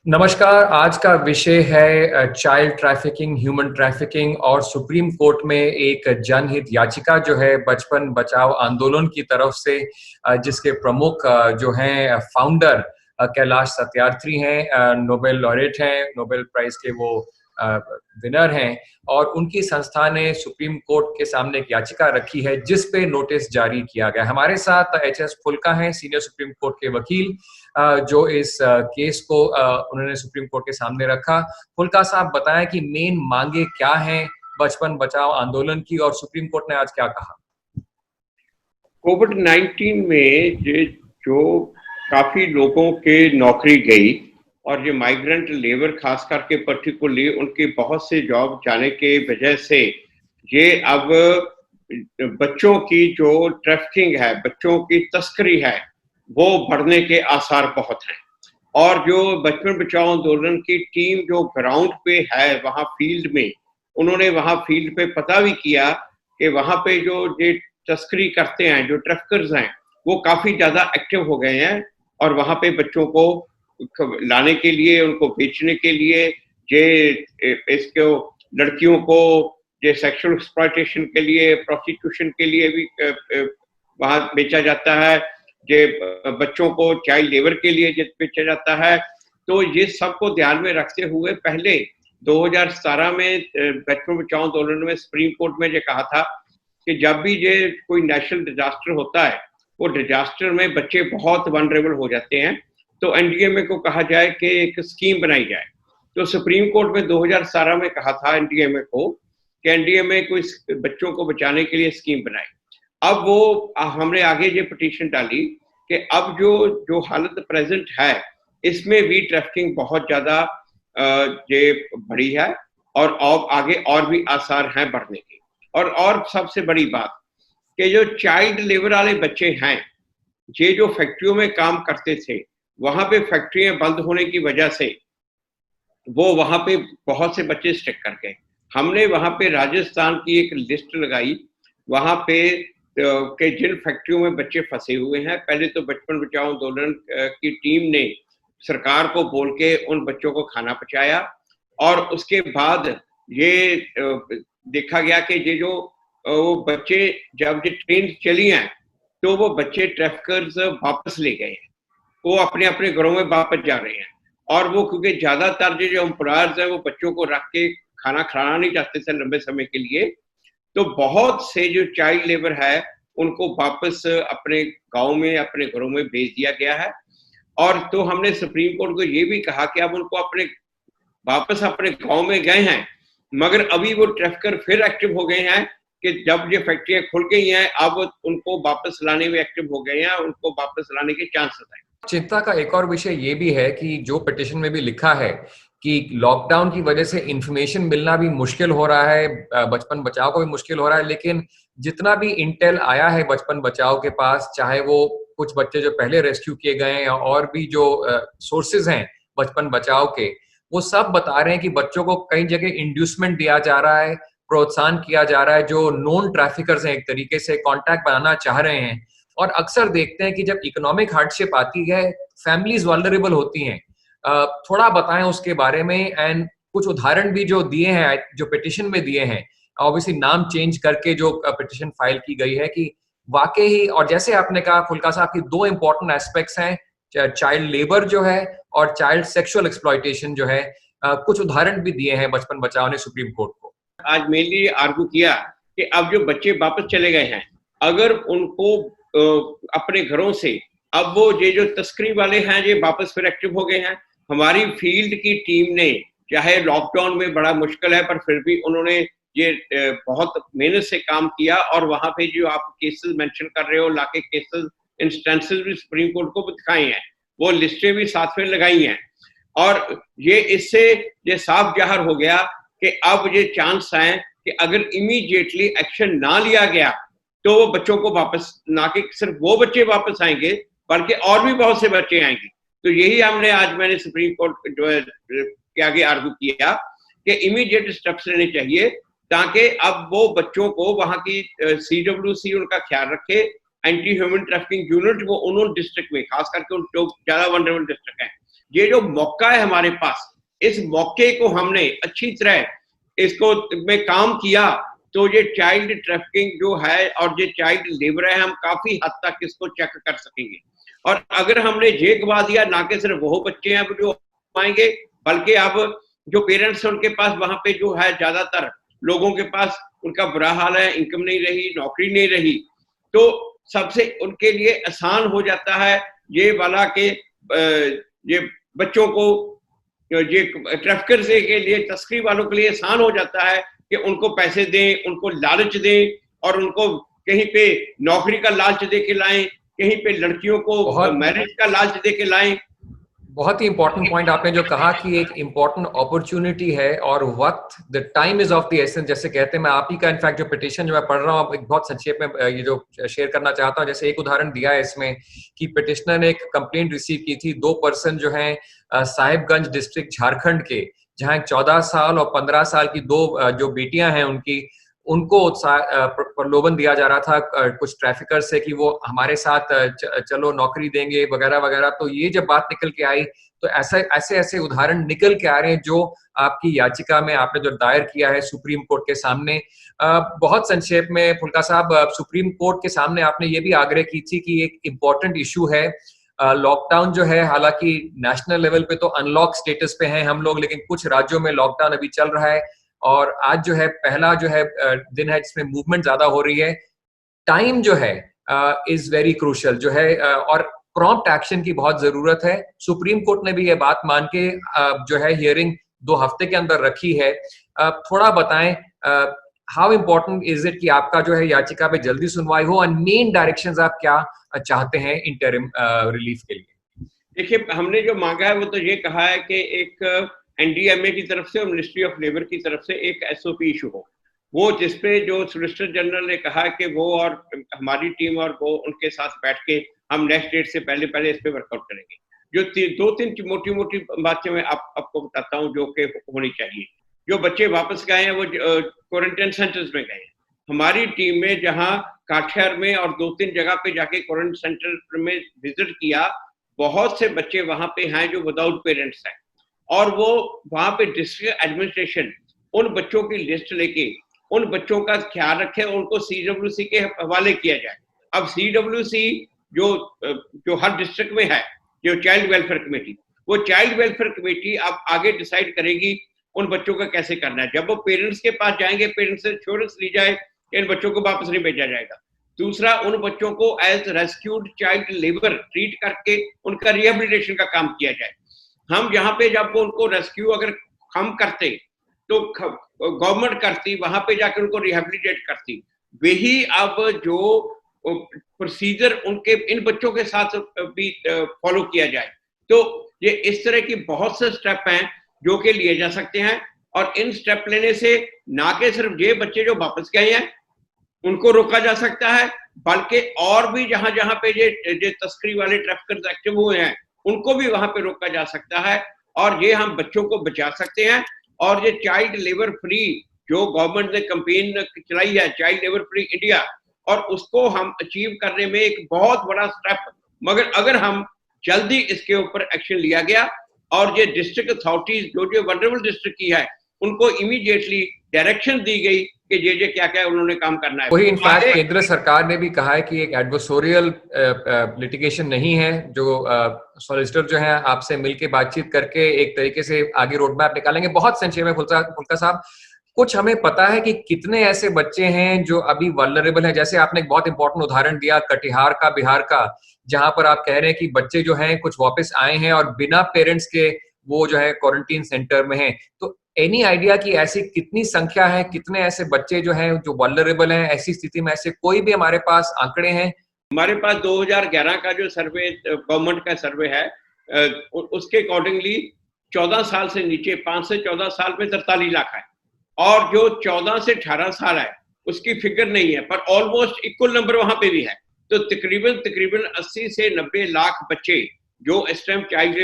नमस्कार। आज का विषय है चाइल्ड ट्रैफिकिंग, ह्यूमन ट्रैफिकिंग और सुप्रीम कोर्ट में एक जनहित याचिका जो है बचपन बचाओ आंदोलन की तरफ से, जिसके प्रमुख जो हैं फाउंडर कैलाश सत्यार्थी हैं, नोबेल लॉरेट हैं, नोबेल प्राइज के वो विनर हैं, और उनकी संस्था ने सुप्रीम कोर्ट के सामने एक याचिका रखी है जिस पे नोटिस जारी किया गया। हमारे साथ एच.एस. फुल्का हैं, सीनियर सुप्रीम कोर्ट के वकील, जो इस केस को उन्होंने सुप्रीम कोर्ट के सामने रखा। फुल्का साहब, बताएं कि मेन मांगे क्या हैं बचपन बचाओ आंदोलन की, और सुप्रीम कोर्ट ने आज क्या कहा। कोविड-19 में जो काफी लोगों के नौकरी गई और जो माइग्रेंट लेबर खास करके पर्टिकुलरली उनके बहुत से जॉब जाने के वजह से ये अब बच्चों की जो ट्रैफिकिंग है, बच्चों की तस्करी है, वो बढ़ने के आसार बहुत हैं। और जो बचपन बचाओ आंदोलन की टीम जो ग्राउंड पे है वहाँ फील्ड में, उन्होंने वहाँ फील्ड पे पता भी किया कि वहाँ पे जो ये तस्करी करते हैं, जो ट्रैफिकर्स हैं, वो काफी ज्यादा एक्टिव हो गए हैं और वहाँ पे बच्चों को लाने के लिए, उनको बेचने के लिए, इसको लड़कियों को ये सेक्सुअल एक्सप्लॉयटेशन के लिए, प्रोस्टिट्यूशन के लिए भी वहाँ बेचा जाता है, ये बच्चों को चाइल्ड लेबर के लिए बेचा जाता है। तो ये सबको ध्यान में रखते हुए पहले 2017 में बचपन बचाओ आंदोलन में सुप्रीम कोर्ट में ये कहा था कि जब भी ये कोई नेशनल डिजास्टर होता है, वो डिजास्टर में बच्चे बहुत वनरेबल हो जाते हैं, तो एनडीएमए को कहा जाए कि एक स्कीम बनाई जाए। तो सुप्रीम कोर्ट में 2017 में कहा था एनडीएमए को कि एनडीएमए को इस बच्चों को बचाने के लिए स्कीम बनाए। अब वो हमने आगे ये पिटीशन डाली कि अब जो हालत प्रेजेंट है, इसमें भी ट्रैफिकिंग बहुत ज्यादा ये बढ़ी है और अब आगे और भी आसार हैं बढ़ने के। और सबसे बड़ी बात कि जो चाइल्ड लेबर वाले बच्चे हैं, ये जो फैक्ट्रियों में काम करते थे, वहां पे फैक्ट्रियां बंद होने की वजह से वो वहां पे बहुत से बच्चे स्टिक कर गए। हमने वहां पे राजस्थान की एक लिस्ट लगाई, वहां पे के जिन फैक्ट्रियों में बच्चे फंसे हुए हैं, पहले तो बचपन बचाओ आंदोलन की टीम ने सरकार को बोल के उन बच्चों को खाना पहुंचाया और उसके बाद ये देखा गया कि ये जो वो बच्चे जब ये ट्रेन चली हैं तो वो बच्चे ट्रैफिकर्स वापस ले गए हैं, वो अपने अपने घरों में वापस जा रहे हैं। और वो क्योंकि ज्यादातर जो एम्प्लॉयर्स हैं वो बच्चों को रख के खाना खिलाना नहीं चाहते थे लंबे समय के लिए, तो बहुत से जो चाइल्ड लेबर है उनको वापस अपने गांव में, अपने घरों में भेज दिया गया है। और तो हमने सुप्रीम कोर्ट को ये भी कहा कि अब उनको वापस अपने गांव में गए हैं, मगर अभी वो ट्रैफिकर फिर एक्टिव हो गए हैं कि जब ये फैक्ट्रियां खुल गई हैं, अब उनको वापस लाने में एक्टिव हो गए हैं, उनको वापस लाने के चांसेस हैं। चिंता का एक और विषय ये भी है कि जो पिटीशन में भी लिखा है कि लॉकडाउन की वजह से इंफॉर्मेशन मिलना भी मुश्किल हो रहा है, बचपन बचाओ को भी मुश्किल हो रहा है, लेकिन जितना भी इंटेल आया है बचपन बचाओ के पास, चाहे वो कुछ बच्चे जो पहले रेस्क्यू किए गए हैं और भी जो सोर्सेज हैं बचपन बचाओ के, वो सब बता रहे हैं कि बच्चों को कई जगह इंड्यूसमेंट दिया जा रहा है, प्रोत्साहन किया जा रहा है, जो नॉन ट्रैफिकर्स हैं एक तरीके से कॉन्टैक्ट बनाना चाह रहे हैं। और अक्सर देखते हैं कि जब इकोनॉमिक हार्डशिप आती है, फैमिलीज वल्नरेबल होती हैं। थोड़ा बताएं उसके बारे में, एंड कुछ उदाहरण भी जो दिए हैं, जो पिटीशन में दिए हैं, ऑब्वियसली नाम चेंज करके जो पिटीशन फाइल की गई है, कि वाकई ही, और जैसे आपने कहा फुल्का साहब की, दो इंपॉर्टेंट एस्पेक्ट्स हैं, चाइल्ड लेबर जो है और चाइल्ड सेक्सुअल एक्सप्लॉयटेशन जो है। कुछ उदाहरण भी दिए हैं बचपन बचाओ ने सुप्रीम कोर्ट को। आज मेनली आर्गू किया कि अब जो बच्चे वापस चले गए हैं, अगर उनको अपने घरों से, अब वो ये जो तस्करी वाले हैं ये वापस फिर एक्टिव हो गए हैं। हमारी फील्ड की टीम ने, चाहे लॉकडाउन में बड़ा मुश्किल है पर फिर भी उन्होंने ये बहुत मेहनत से काम किया और वहां पे जो आप केसेस मेंशन कर रहे हो, लाके केसेस इंस्टेंसेस भी सुप्रीम कोर्ट को दिखाए हैं, वो लिस्टें भी साथ में लगाई हैं। और ये इससे ये साफ जाहिर हो गया कि अब ये चांस है कि अगर इमीडिएटली एक्शन ना लिया गया तो वो बच्चों को वापस, ना कि सिर्फ वो बच्चे वापस आएंगे बल्कि और भी बहुत से बच्चे आएंगे। तो यही हमने आज मैंने सुप्रीम कोर्ट जो है के आगे आर्गू किया कि इमीडिएट स्टेप्स लेने चाहिए ताकि अब वो बच्चों को वहां की CWC उनका ख्याल रखे, एंटी ह्यूमन ट्रैफिकिंग यूनिट वो उन डिस्ट्रिक्ट में, खास करके जो ज्यादा वनरेबल डिस्ट्रिक्ट हैं, ये जो मौका है हमारे पास, इस मौके को हमने अच्छी तरह इसको में काम किया तो ये चाइल्ड ट्रैफिकिंग जो है और ये चाइल्ड लेबर है, हम काफी हद तक इसको चेक कर सकेंगे। और अगर हमने ये गवा दिया, ना कि सिर्फ वो बच्चे हैं जो आएंगे, बल्कि अब जो पेरेंट्स उनके पास वहां पे जो है ज्यादातर लोगों के पास उनका बुरा हाल है, इनकम नहीं रही, नौकरी नहीं रही, तो सबसे उनके लिए आसान हो जाता है ये वाला के ये बच्चों को, ये ट्रैफिकर से के लिए, तस्करी वालों के लिए आसान हो जाता है कि उनको पैसे दें, उनको लालच दें और उनको कहीं पे नौकरी का लालच दे के लाएं, कहीं पे लड़कियों को मैरिज का लालच दे के लाएं। बहुत ही इंपॉर्टेंट पॉइंट आपने जो कहा कि एक इंपॉर्टेंट अपॉर्चुनिटी है और वक्त, the time is of the essence जैसे कहते हैं। मैं आप ही का इनफैक्ट जो पिटिशन जो मैं पढ़ रहा हूँ बहुत संक्षेप में ये जो शेयर करना चाहता हूँ। जैसे एक उदाहरण दिया है इसमें कि पिटिशनर ने एक कंप्लेंट रिसीव की थी, 2 पर्सन जो हैं साहिबगंज डिस्ट्रिक्ट झारखंड के, जहाँ 14 साल और 15 साल की 2 जो बेटियां हैं उनको प्रलोभन दिया जा रहा था कुछ ट्रैफिकर से कि वो हमारे साथ चलो नौकरी देंगे वगैरह वगैरह। तो ये जब बात निकल के आई तो ऐसे उदाहरण निकल के आ रहे हैं जो आपकी याचिका में आपने जो दायर किया है सुप्रीम कोर्ट के सामने। बहुत संक्षेप में फुल्का साहब, सुप्रीम कोर्ट के सामने आपने ये भी आग्रह की थी कि एक इम्पोर्टेंट इशू है लॉकडाउन जो है, हालांकि नेशनल लेवल पे तो अनलॉक स्टेटस पे हैं हम लोग, लेकिन कुछ राज्यों में लॉकडाउन अभी चल रहा है और आज जो है पहला जो है दिन है जिसमें मूवमेंट ज्यादा हो रही है। टाइम जो है इज वेरी क्रूशियल जो है और प्रॉम्प्ट एक्शन की बहुत जरूरत है। सुप्रीम कोर्ट ने भी ये बात मान के जो है हियरिंग 2 हफ्ते के अंदर रखी है। थोड़ा बताएं हाउ इम्पोर्टेंट इज इट कि आपका जो है याचिका पे जल्दी सुनवाई हो, और मेन डायरेक्शंस आप क्या चाहते हैं इंटरिम रिलीफ के लिए? देखिए, हमने जो मांगा है वो तो ये कहा है कि एक एनडीएमए की तरफ से और मिनिस्ट्री ऑफ लेबर की तरफ से एक एसओपी इशू हो, वो जिसपे जो सोलिसिटर जनरल ने कहा कि वो और हमारी टीम और वो उनके साथ बैठ के हम नेक्स्ट डेट से पहले इस पे वर्कआउट करेंगे। जो 2-3 मोटी बातें मैं आपको बताता हूँ जो कि होनी चाहिए। जो बच्चे वापस गए हैं वो क्वारंटाइन सेंटर्स में गए हैं। हमारी टीम में जहाँ काठियार में और 2-3 जगह पे जाके क्वारंटाइन सेंटर में विजिट किया, बहुत से बच्चे वहां पे हैं जो विदाउट पेरेंट्स हैं और वो वहां पे डिस्ट्रिक्ट एडमिनिस्ट्रेशन उन बच्चों की लिस्ट लेके उन बच्चों का ख्याल रखे, उनको सीडब्ल्यूसी के हवाले किया जाए। अब सीडब्ल्यूसी जो हर डिस्ट्रिक्ट में है, जो चाइल्ड वेलफेयर कमेटी, वो चाइल्ड वेलफेयर कमेटी अब आगे डिसाइड करेगी उन बच्चों का कैसे करना है। जब वो पेरेंट्स के पास जाएंगे, पेरेंट्स से एश्योरेंस ली जाए कि इन बच्चों को वापस नहीं भेजा जाएगा। दूसरा, उन बच्चों को as rescued child labour treat करके उनका रिहेबिलिटेशन का काम किया जाए। हम यहाँ पे जब उनको रेस्क्यू अगर हम करते तो गवर्नमेंट करती, वहां पे जाकर उनको रिहेबिलिटेट करती। वही अब जो प्रोसीजर उनके इन बच्चों के साथ भी फॉलो किया जाए। तो ये इस तरह की बहुत से स्टेप हैं जो कि लिए जा सकते हैं और इन स्टेप लेने से ना कि सिर्फ ये बच्चे जो वापस गए हैं उनको रोका जा सकता है, बल्कि और भी जहां जहां पे ये तस्करी वाले ट्रैफिकर्स एक्टिव हुए हैं उनको भी वहां पे रोका जा सकता है और ये हम बच्चों को बचा सकते हैं। और ये चाइल्ड लेबर फ्री जो गवर्नमेंट ने कैंपेन चलाई है, चाइल्ड लेबर फ्री इंडिया, और उसको हम अचीव करने में एक बहुत बड़ा स्टेप, मगर अगर हम जल्दी इसके ऊपर एक्शन लिया गया और ये डिस्ट्रिक्ट अथॉरिटीज जो वल्नरेबल डिस्ट्रिक्ट की है उनको इमीडिएटली डायरेक्शन दी गई कि ये क्या क्या उन्होंने काम करना है। वही इनफैक्ट केंद्र सरकार ने भी कहा है कि एक एडवर्सोरियल लिटिगेशन नहीं है, जो सॉलिसिटर जो है आपसे मिलके बातचीत करके एक तरीके से आगे रोड मैप निकालेंगे। बहुत संक्षेप में फुल्का साहब, कुछ हमें पता है कि कितने ऐसे बच्चे हैं जो अभी वल्नरेबल हैं? जैसे आपने एक बहुत इंपॉर्टेंट उदाहरण दिया कटिहार का, बिहार का, जहां पर आप कह रहे हैं कि बच्चे जो हैं कुछ वापस आए हैं और बिना पेरेंट्स के वो जो है क्वारंटीन सेंटर में हैं। तो एनी आइडिया कि ऐसी कितनी संख्या है, कितने ऐसे बच्चे जो हैं जो वल्नरेबल हैं? ऐसी स्थिति में ऐसे कोई भी हमारे पास आंकड़े हैं? हमारे पास 2011 का जो सर्वे गवर्नमेंट का सर्वे है उसके अकॉर्डिंगली 14 साल से नीचे 5 से 14 साल में 43 लाख है और जो 14 से 18 साल है उसकी फिगर नहीं है, पर ऑलमोस्ट इक्वल नंबर वहां पे भी है। तो तकरीबन 80 से 90 लाख बच्चे जो इस टाइम चाइल्ड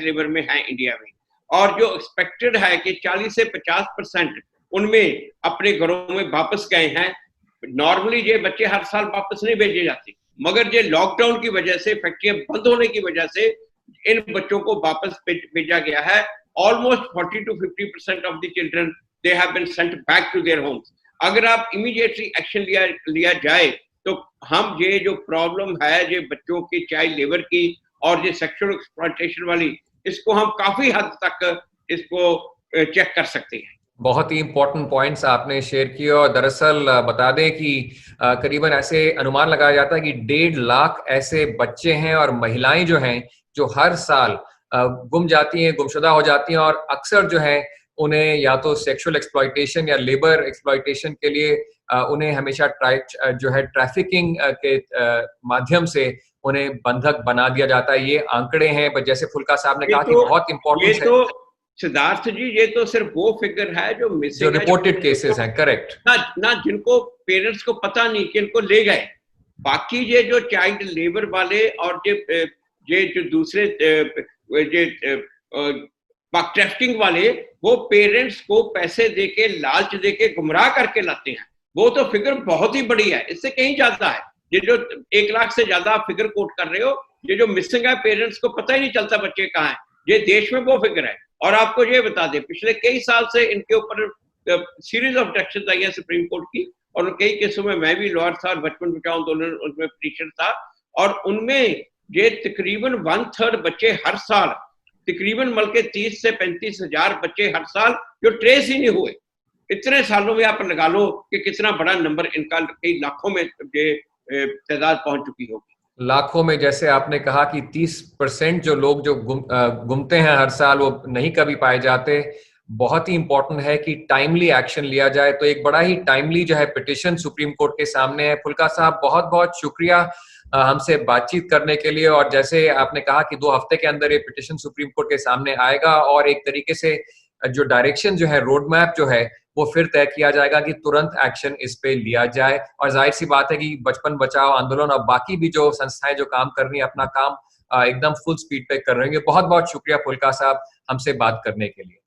लेबर में हैं इंडिया में, और जो एक्सपेक्टेड है कि 40 से 50% उनमें अपने घरों में वापस गए हैं। नॉर्मली ये बच्चे हर साल वापस नहीं भेजे जाते, मगर ये लॉकडाउन की वजह से, फैक्ट्रियां बंद होने की वजह से इन बच्चों को वापस भेजा गया है। Almost 40 to 50% of the children they have been sent back to their homes. अगर आप इमीडिएटली एक्शन लिया जाए तो हम ये जो प्रॉब्लम है ये बच्चों की चाइल्ड लेबर की और ये सेक्सुअल एक्सप्लॉयटेशन वाली, इसको हम काफी हद तक इसको चेक कर सकते हैं। बहुत ही इंपॉर्टेंट पॉइंट्स आपने शेयर किए और दरअसल बता दें कि करीबन ऐसे अनुमान लगाया जाता है कि 1.5 लाख ऐसे बच्चे हैं और महिलाएं जो हैं जो हर साल गुम जाती हैं, गुमशुदा हो जाती हैं और अक्सर जो है उन्हें या तो सेक्सुअल एक्सप्लॉयटेशन या लेबर एक्सप्लॉयटेशन के लिए उन्हें हमेशा जो है ट्रैफिकिंग के माध्यम से उन्हें बंधक बना दिया जाता है। ये आंकड़े हैं, पर जैसे फुल्का साहब ने कहा कि बहुत इंपॉर्टेंट है। सिद्धार्थ जी, ये तो सिर्फ वो फिगर है जो मिसिंग, जो रिपोर्टेड केसेस हैं, करेक्ट, ना जिनको पेरेंट्स को पता नहीं कि इनको ले गए। बाकी ये जो चाइल्ड लेबर वाले और ये जो दूसरे ट्रैफिकिंग वाले, वो पेरेंट्स को पैसे देके, लालच देके गुमराह करके लाते हैं। वो तो फिगर बहुत ही बड़ी है, इससे कहीं ज्यादा है। ये जो 1 लाख से ज्यादा फिगर कोट कर रहे हो, ये जो मिसिंग है, पेरेंट्स को पता ही नहीं चलता बच्चे कहाँ हैं, ये देश में वो फिगर है। और आपको ये बता दें, पिछले कई साल से इनके ऊपर सीरीज ऑफ ऑब्जेक्शंस आई है सुप्रीम कोर्ट की, और कई केसों में मैं भी लॉयर था और बचपन बचाओ आंदोलन उसमें पिटीशन था, और उनमें ये तकरीबन 1/3 बच्चे हर साल, तकरीबन बल्कि 30 से 35 हजार बच्चे हर साल जो ट्रेस ही नहीं हुए। इतने सालों में आप लगा लो कि कितना बड़ा नंबर इनका, कई लाखों में तादाद पहुंच चुकी होगी। लाखों में, जैसे आपने कहा कि 30% जो लोग जो गुमते हैं हर साल, वो नहीं कभी पाए जाते। बहुत ही इंपॉर्टेंट है कि टाइमली एक्शन लिया जाए। तो एक बड़ा ही टाइमली जो है पिटिशन सुप्रीम कोर्ट के सामने है। फुल्का साहब, बहुत बहुत शुक्रिया हमसे बातचीत करने के लिए। और जैसे आपने कहा कि 2 हफ्ते के अंदर ये पिटिशन सुप्रीम कोर्ट के सामने आएगा और एक तरीके से जो डायरेक्शन जो है, रोड मैप जो है, वो फिर तय किया जाएगा कि तुरंत एक्शन इस पे लिया जाए। और जाहिर सी बात है कि बचपन बचाओ आंदोलन और बाकी भी जो संस्थाएं जो काम कर रही हैं, अपना काम एकदम फुल स्पीड पे कर रही हैं। बहुत बहुत शुक्रिया फुल्का साहब हमसे बात करने के लिए।